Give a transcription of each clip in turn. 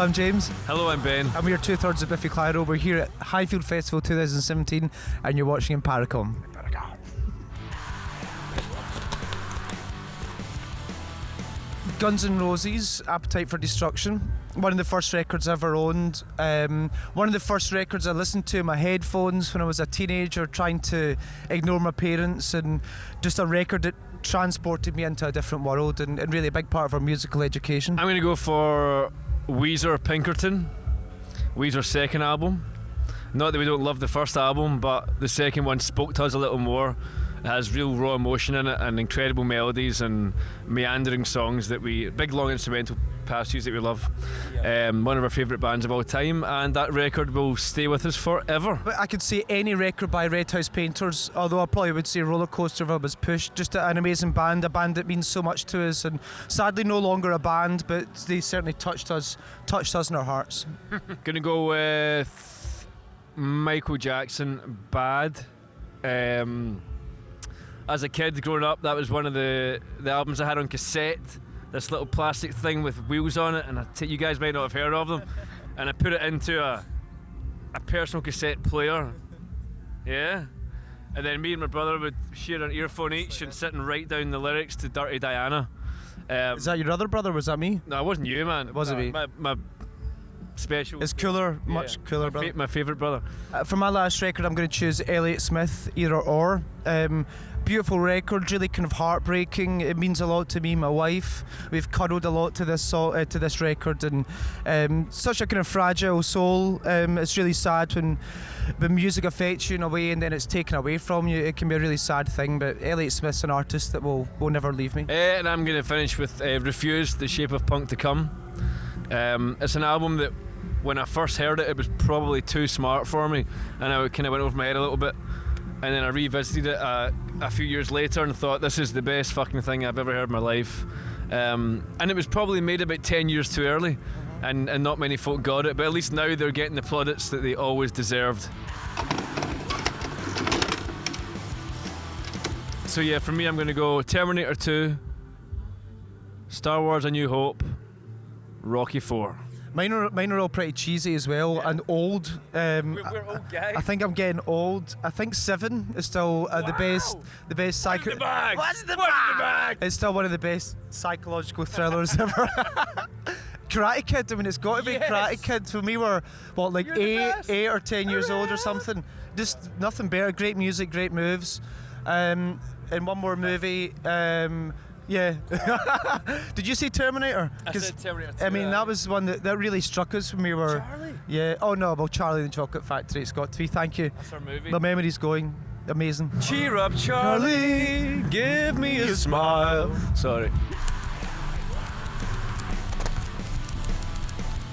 I'm James. Hello, I'm Ben. And we are two-thirds of Biffy Clyro. We're here at Highfield Festival 2017 and you're watching Impericon. Guns N' Roses, Appetite for Destruction. One of the first records I ever owned. One of the first records I listened to in my headphones when I was a teenager trying to ignore my parents, and just a record that transported me into a different world and really a big part of our musical education. I'm going to go for Weezer Pinkerton, Weezer's second album. Not that we don't love the first album, but the second one spoke to us a little more. It has real raw emotion in it and incredible melodies and meandering songs that big long instrumental passages that we love. Yeah. One of our favourite bands of all time, and that record will stay with us forever. But I could say any record by Red House Painters, although I probably would say Roller Coaster if I was pushed. Just an amazing band, a band that means so much to us, and sadly no longer a band, but they certainly touched us in our hearts. Gonna go with Michael Jackson, Bad. As a kid growing up, that was one of the albums I had on cassette. This little plastic thing with wheels on it, and you guys might not have heard of them. And I put it into a personal cassette player. Yeah. And then me and my brother would share an earphone each and sit and write down the lyrics to Dirty Diana. Is that your other brother? Was that me? No, it wasn't you, man. It wasn't me. My special. It's cooler, much cooler, brother. My favourite brother. For my last record, I'm going to choose Elliott Smith, Either Or. Beautiful record, really kind of heartbreaking. It means a lot to me and my wife. We've cuddled a lot to this record, and such a kind of fragile soul. It's really sad when music affects you in a way and then it's taken away from you. It can be a really sad thing, but Elliott Smith's an artist that will never leave me. And I'm going to finish with Refused, The Shape of Punk to Come. It's an album that when I first heard it, it was probably too smart for me, and I kind of went over my head a little bit. And then I revisited it a few years later and thought, this is the best fucking thing I've ever heard in my life. And it was probably made about 10 years too early, and not many folk got it, but at least now they're getting the plaudits that they always deserved. So yeah, for me, I'm going to go Terminator 2, Star Wars A New Hope, Rocky 4. Mine are all pretty cheesy as well, yeah. And old. We're old guys. I think I'm getting old. I think Seven is still the best psycho. What's the bag? It's still one of the best psychological thrillers ever. Karate Kid. I mean, it's got to be Karate Kid. When we were like 8 or 10 years old or something. Just nothing better. Great music, great moves. And one more movie. Yeah. Did you see Terminator? I said Terminator 2. I mean, that was one that really struck us when we were... Charlie? Yeah. Oh, no, well, Charlie and the Chocolate Factory. It's got to be. Thank you. That's our movie. The memory's going. Amazing. Cheer up, Charlie. Give me a smile. Sorry.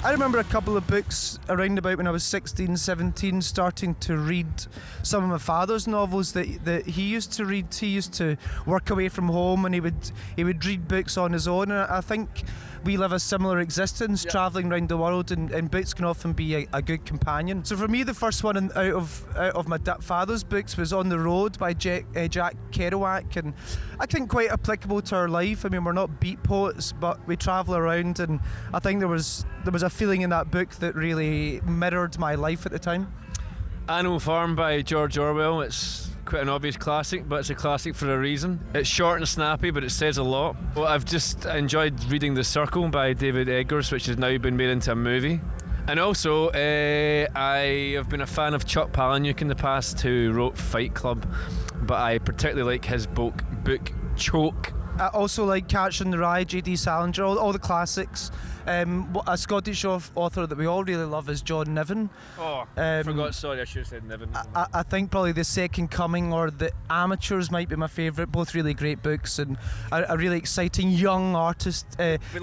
I remember a couple of books around about when I was 16, 17, starting to read some of my father's novels that he used to read. He used to work away from home and he would read books on his own, and I think we live a similar existence, travelling around the world, and books can often be a good companion. So for me, the first one out of my father's books was On the Road by Jack Kerouac, and I think quite applicable to our life. I mean, we're not beat poets, but we travel around, and I think there was a feeling in that book that really mirrored my life at the time. Animal Farm by George Orwell. It's quite an obvious classic, but it's a classic for a reason. It's short and snappy, but it says a lot. Well, I've just enjoyed reading The Circle by David Eggers, which has now been made into a movie. And also, I have been a fan of Chuck Palahniuk in the past, who wrote Fight Club, but I particularly like his book Choke. I also like Catcher in the Rye, J.D. Salinger, all the classics. A Scottish author that we all really love is John Niven. Oh, forgot, sorry, I should have said Niven. I think probably The Second Coming or The Amateurs might be my favourite, both really great books, and a really exciting young artist,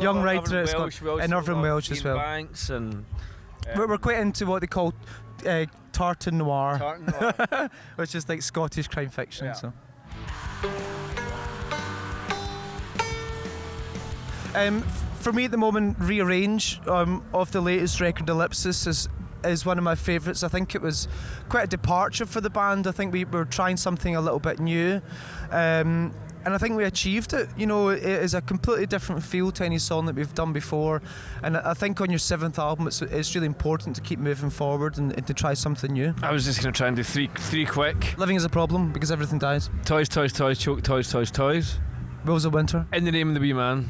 young writer and Irvine Welsh as well. Banks and, we're quite into what they call tartan noir, which is like Scottish crime fiction. Yeah. So. For me at the moment, Rearrange of the latest record, Ellipsis, is one of my favourites. I think it was quite a departure for the band. I think we were trying something a little bit new. and I think we achieved it. You know, it is a completely different feel to any song that we've done before, and I think on your 7th album it's really important to keep moving forward and to try something new. I was just going to try and do three quick. Living is a problem because everything dies. Toys, toys, toys, choke, toys, toys, toys. Rose of Winter. In the Name of the Wee Man.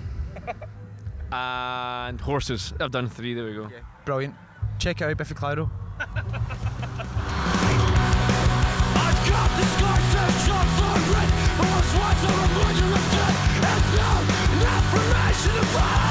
And Horses. I've done 3, there we go. Yeah. Brilliant. Check it out, Biffy Clyro. I've got the scars to jump for it. I was once a reminder of death. It's now an affirmation of life.